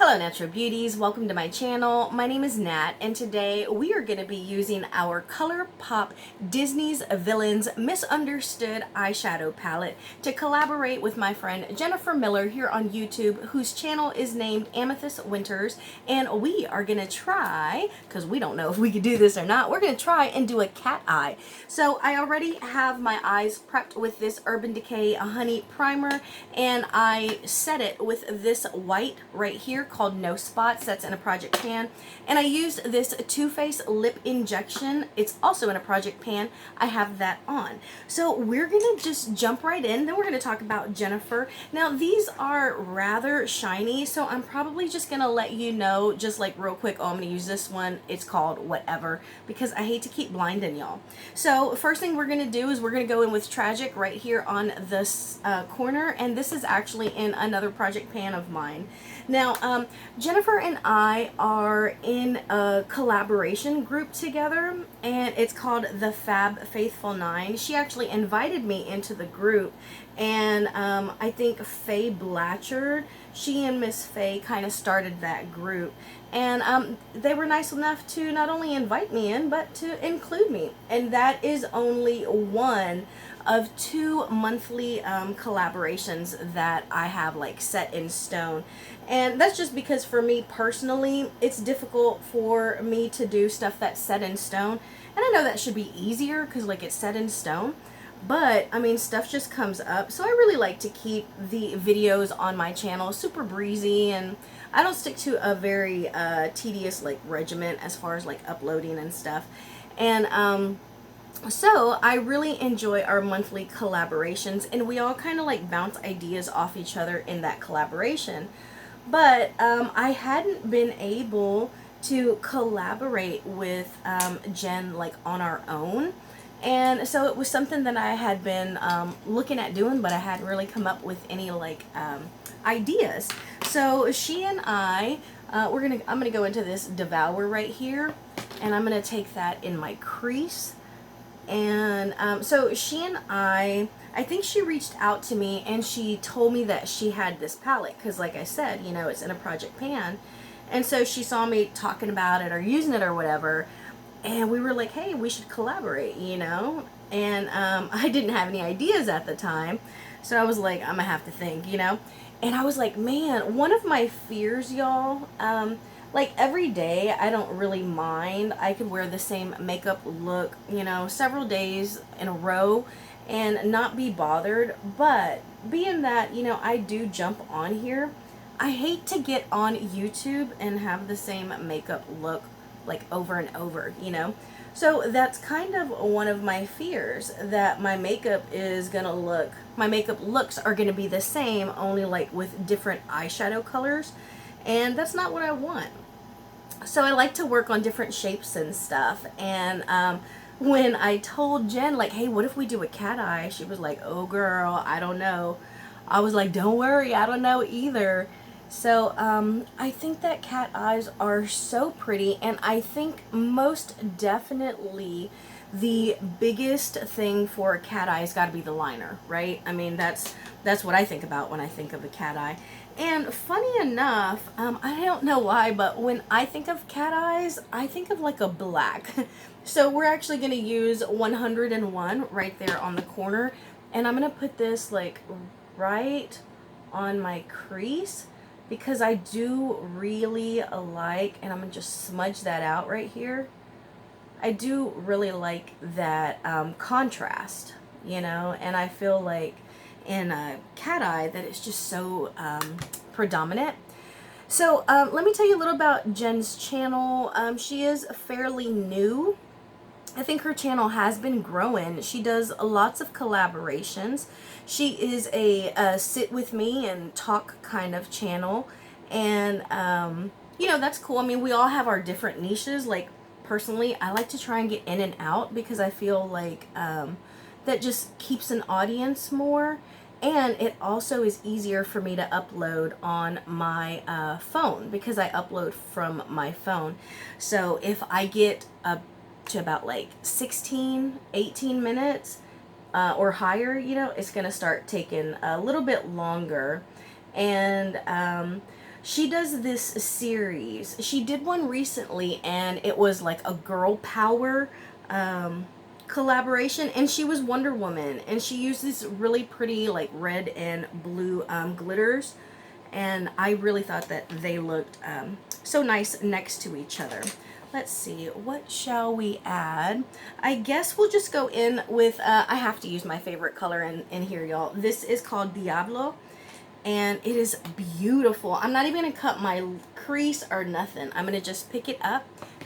Hello Natural Beauties, welcome to my channel. My name is Nat and today we are going to be using our ColourPop Disney's Villains Misunderstood Eyeshadow Palette to collaborate with my friend Jennifer Miller here on YouTube, whose channel is named Amythest Winters, and we are going to try, because we don't know if we could do this or not, we're going to try and do a cat eye. So I already have my eyes prepped with this Urban Decay Honey Primer, and I set it with this white right here called No Spots. That's in a project pan, and I used this Too Faced lip injection. It's also in a project pan. I have that on. So we're gonna just jump right in. Then we're gonna talk about Jennifer. Now these are rather shiny, so I'm probably just gonna let you know just like real quick, oh, I'm gonna use this one. It's called whatever, because I hate to keep blinding y'all. So first thing we're gonna do is we're gonna go in with Tragic right here on this corner, and this is actually in another project pan of mine. Now, Jennifer and I are in a collaboration group together, and it's called the Fab Faithful 9. She actually invited me into the group, and I think Faye Blatchard, she and Miss Faye kind of started that group. And they were nice enough to not only invite me in, but to include me. And that is only one of 2 monthly collaborations that I have like set in stone. And that's just because for me personally, it's difficult for me to do stuff that's set in stone. And I know that should be easier because like it's set in stone. But, I mean, stuff just comes up. So I really like to keep the videos on my channel super breezy, and I don't stick to a very tedious like regimen as far as like uploading and stuff. And so I really enjoy our monthly collaborations, and we all kind of like bounce ideas off each other in that collaboration. But I hadn't been able to collaborate with Jen like on our own. And so it was something that I had been looking at doing, but I hadn't really come up with any like ideas. So she and I'm gonna go into this Devour right here, and I'm gonna take that in my crease. And so she and I think she reached out to me and she told me that she had this palette, because like I said, you know, it's in a project pan. And so she saw me talking about it or using it or whatever, and we were like, hey, we should collaborate, you know. And I didn't have any ideas at the time, so I was like, I'm gonna have to think, you know. And I was like, man, one of my fears, y'all, like every day I don't really mind. I could wear the same makeup look, you know, several days in a row and not be bothered. But being that, you know, I do jump on here, I hate to get on YouTube and have the same makeup look like over and over, you know. So that's kind of one of my fears, that my makeup looks are gonna be the same, only like with different eyeshadow colors, and that's not what I want. So I like to work on different shapes and stuff. And when I told Jen like, hey, what if we do a cat eye, she was like, oh girl, I don't know. I was like, don't worry, I don't know either. So I think that cat eyes are so pretty, and I think most definitely the biggest thing for a cat eye has got to be the liner, right? I mean, that's what I think about when I think of a cat eye. And funny enough, I don't know why, but when I think of cat eyes, I think of like a black. So we're actually going to use 101 right there on the corner, and I'm going to put this like right on my crease, because I do really like, and I'm going to just smudge that out right here. I do really like that contrast, you know, and I feel like in a cat eye that it's just so predominant. So let me tell you a little about Jen's channel. She is fairly new. I think her channel has been growing. She does lots of collaborations. She is a sit with me and talk kind of channel, and you know, that's cool. I mean, we all have our different niches. Like personally, I like to try and get in and out, because I feel like that just keeps an audience more, and it also is easier for me to upload on my phone, because I upload from my phone. So if I get to about like 16, 18 minutes or higher, you know, it's gonna start taking a little bit longer. And She does this series. She did one recently, and it was like a girl power collaboration, and she was Wonder Woman, and she used these really pretty like red and blue glitters, and I really thought that they looked so nice next to each other. Let's see, what shall we add? I guess we'll just go in with, I have to use my favorite color in here, y'all. This is called Diablo, and it is beautiful. I'm not even gonna cut my crease or nothing. I'm gonna just pick it up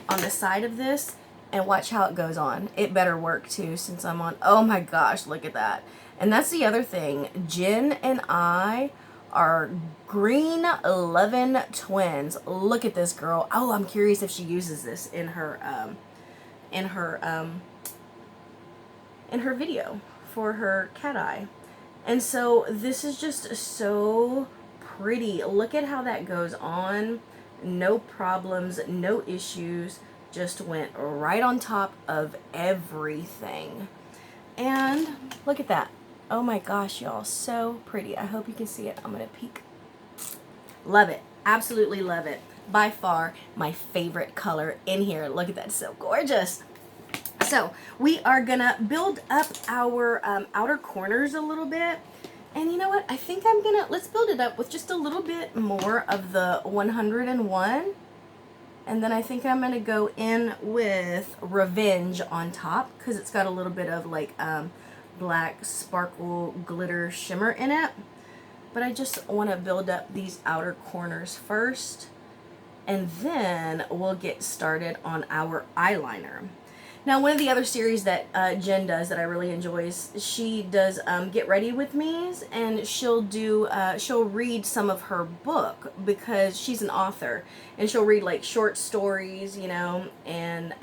on the side of this and watch how it goes on. It better work too, since I'm on, oh my gosh, look at that. And that's the other thing, Jen and I are green 11 twins. Look at this girl. Oh, I'm curious if she uses this in her video for her cat eye. And so this is just so pretty. Look at how that goes on. No problems, no issues. Just went right on top of everything. And look at that. Oh my gosh, y'all, so pretty. I hope you can see it. I'm gonna peek. Love it. Absolutely love it. By far my favorite color in here. Look at that, so gorgeous. So we are gonna build up our outer corners a little bit. And you know what? I think let's build it up with just a little bit more of the 101. And then I think I'm gonna go in with Revenge on top, because it's got a little bit of like black sparkle glitter shimmer in it. But I just want to build up these outer corners first, and then we'll get started on our eyeliner. Now, one of the other series that Jen does that I really enjoy is she does Get Ready With Me's, and she'll read some of her book, because she's an author, and she'll read like short stories, you know, and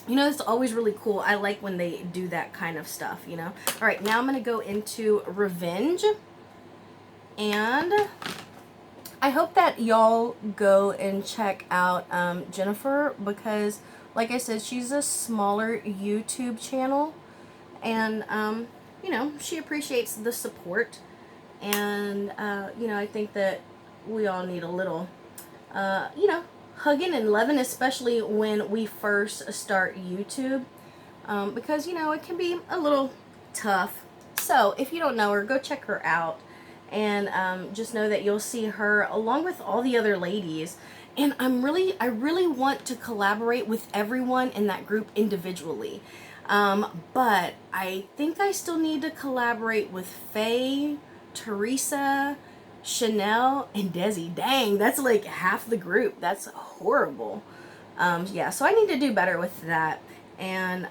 you know, it's always really cool. I like when they do that kind of stuff, you know. All right, now I'm going to go into Revenge. And I hope that y'all go and check out Jennifer, because, like I said, she's a smaller YouTube channel. And, you know, she appreciates the support. And, you know, I think that we all need a little, you know, hugging and loving, especially when we first start YouTube, because, you know, it can be a little tough. So if you don't know her, go check her out, and just know that you'll see her along with all the other ladies. And I really want to collaborate with everyone in that group individually, but I think I still need to collaborate with Faye, Teresa, Chanel, and Desi. Dang, that's like half the group. That's horrible. Yeah, so I need to do better with that, and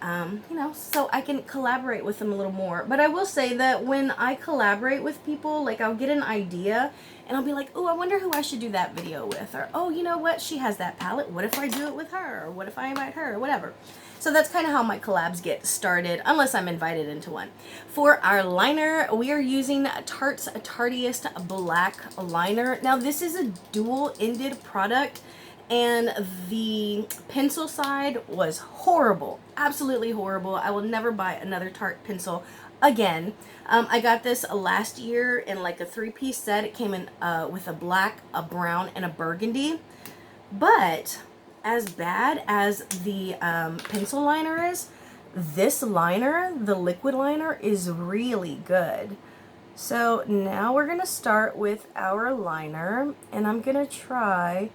you know, so I can collaborate with them a little more. But I will say that when I collaborate with people, like, I'll get an idea and I'll be like, oh, I wonder who I should do that video with, or oh, you know what, she has that palette, what if I do it with her, or what if I invite her, or whatever. So that's kind of how my collabs get started, unless I'm invited into one. For our liner, we are using Tarte's Tardiest Black Liner. Now, this is a dual-ended product, and the pencil side was horrible. Absolutely horrible. I will never buy another Tarte pencil again. I got this last year in like a 3-piece set. It came in with a black, a brown, and a burgundy. But as bad as the pencil liner is, this liner, the liquid liner, is really good. So now we're going to start with our liner, and I'm going to try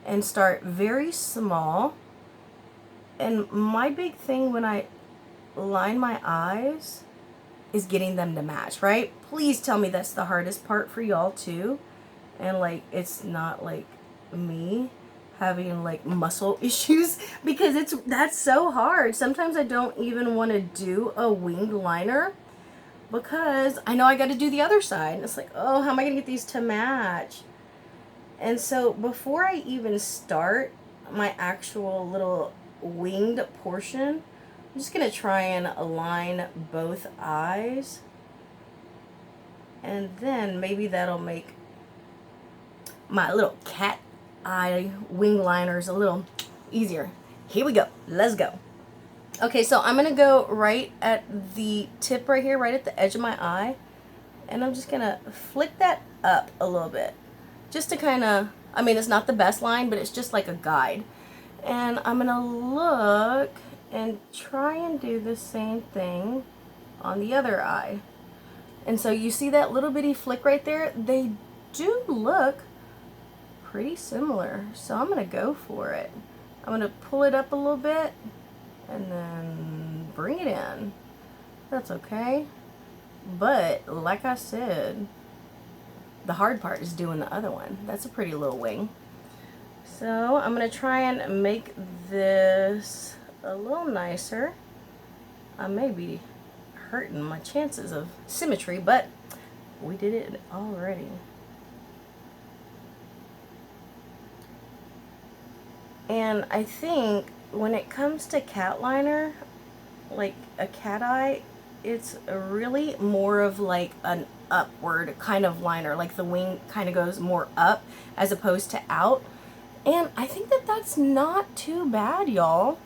and start very small. And my big thing when I line my eyes is getting them to match, right? Please tell me that's the hardest part for y'all too, and like it's not like me having like muscle issues, because that's so hard. Sometimes I don't even want to do a winged liner because I know I got to do the other side, and it's like, oh, how am I gonna get these to match? And so before I even start my actual little winged portion, I'm just going to try and align both eyes. And then maybe that'll make my little cat eye wing liners a little easier. Here we go. Let's go. Okay, so I'm going to go right at the tip right here, right at the edge of my eye. And I'm just going to flick that up a little bit. just to kind of, I mean, it's not the best line, but it's just like a guide. And I'm gonna look and try and do the same thing on the other eye. And so you see that little bitty flick right there? They do look pretty similar. So I'm gonna go for it. I'm gonna pull it up a little bit and then bring it in. That's okay. But like I said, the hard part is doing the other one. That's a pretty little wing. So I'm going to try and make this a little nicer. I may be hurting my chances of symmetry, but we did it already. And I think when it comes to cat liner, like a cat eye, it's really more of like an upward kind of liner. Like the wing kind of goes more up as opposed to out. And I think that that's not too bad, y'all.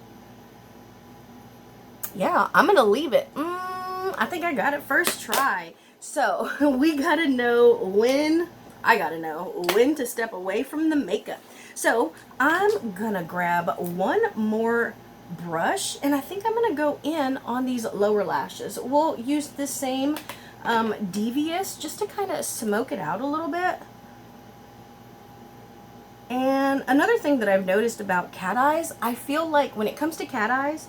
Yeah, I'm gonna leave it. I think I got it first try. So we gotta know when, I gotta know when to step away from the makeup. So I'm gonna grab one more brush, and I think I'm gonna go in on these lower lashes. We'll use the same Devious just to kind of smoke it out a little bit. And another thing that I've noticed about cat eyes, I feel like when it comes to cat eyes,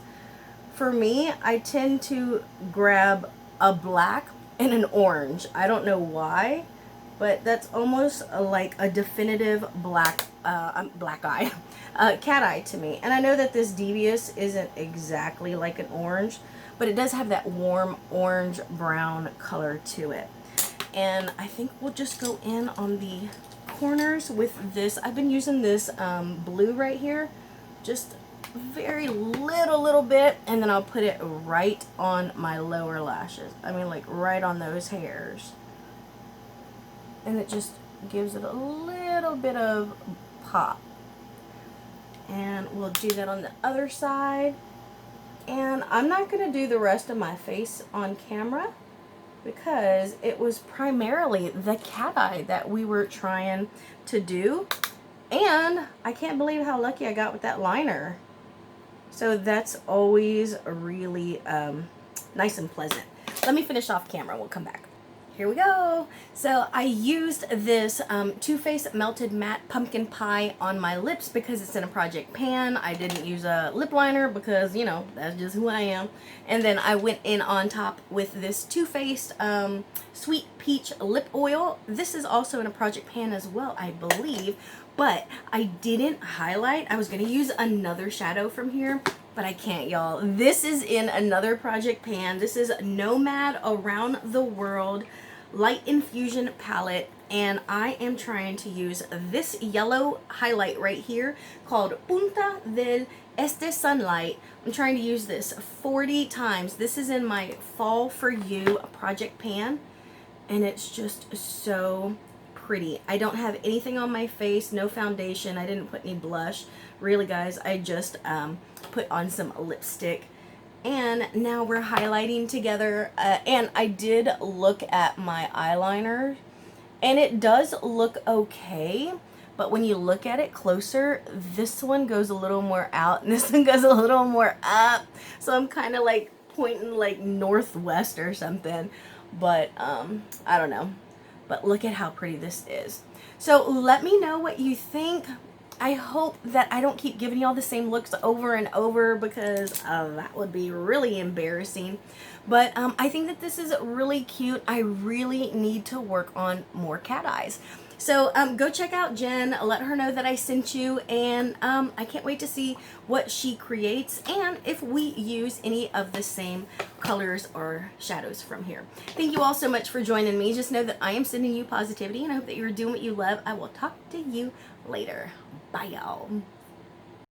for me, I tend to grab a black and an orange. I don't know why, but that's almost like a definitive black eye, cat eye to me. And I know that this Devious isn't exactly like an orange, but it does have that warm orange brown color to it. And I think we'll just go in on the corners with this. I've been using this blue right here, just very little bit, and then I'll put it right on my lower lashes. I mean, like right on those hairs. And it just gives it a little bit of pop. And we'll do that on the other side. And I'm not going to do the rest of my face on camera because it was primarily the cat eye that we were trying to do. And I can't believe how lucky I got with that liner. So that's always really nice and pleasant. Let me finish off camera. We'll come back. Here we go. So I used this Too Faced Melted Matte Pumpkin Pie on my lips because it's in a project pan. I didn't use a lip liner because, you know, that's just who I am. And then I went in on top with this Too Faced Sweet Peach Lip Oil. This is also in a project pan as well, I believe. But I didn't highlight. I was going to use another shadow from here, but I can't, y'all. This is in another project pan. This is Nomad Around the World Light Infusion Palette, and I am trying to use this yellow highlight right here called Punta del Este Sunlight. I'm trying to use this 40 times. This is in my Fall For You project pan, and it's just so pretty. I don't have anything on my face, no foundation. I didn't put any blush. Really, guys, I just put on some lipstick. And now we're highlighting together. And I did look at my eyeliner, and it does look okay. But when you look at it closer, this one goes a little more out, and this one goes a little more up. So I'm kind of like pointing like northwest or something. But I don't know. But look at how pretty this is. So let me know what you think. I hope that I don't keep giving y'all the same looks over and over because that would be really embarrassing. But I think that this is really cute. I really need to work on more cat eyes. So go check out Jen, let her know that I sent you, and I can't wait to see what she creates and if we use any of the same colors or shadows from here. Thank you all so much for joining me. Just know that I am sending you positivity, and I hope that you're doing what you love. I will talk to you later. Bye, y'all.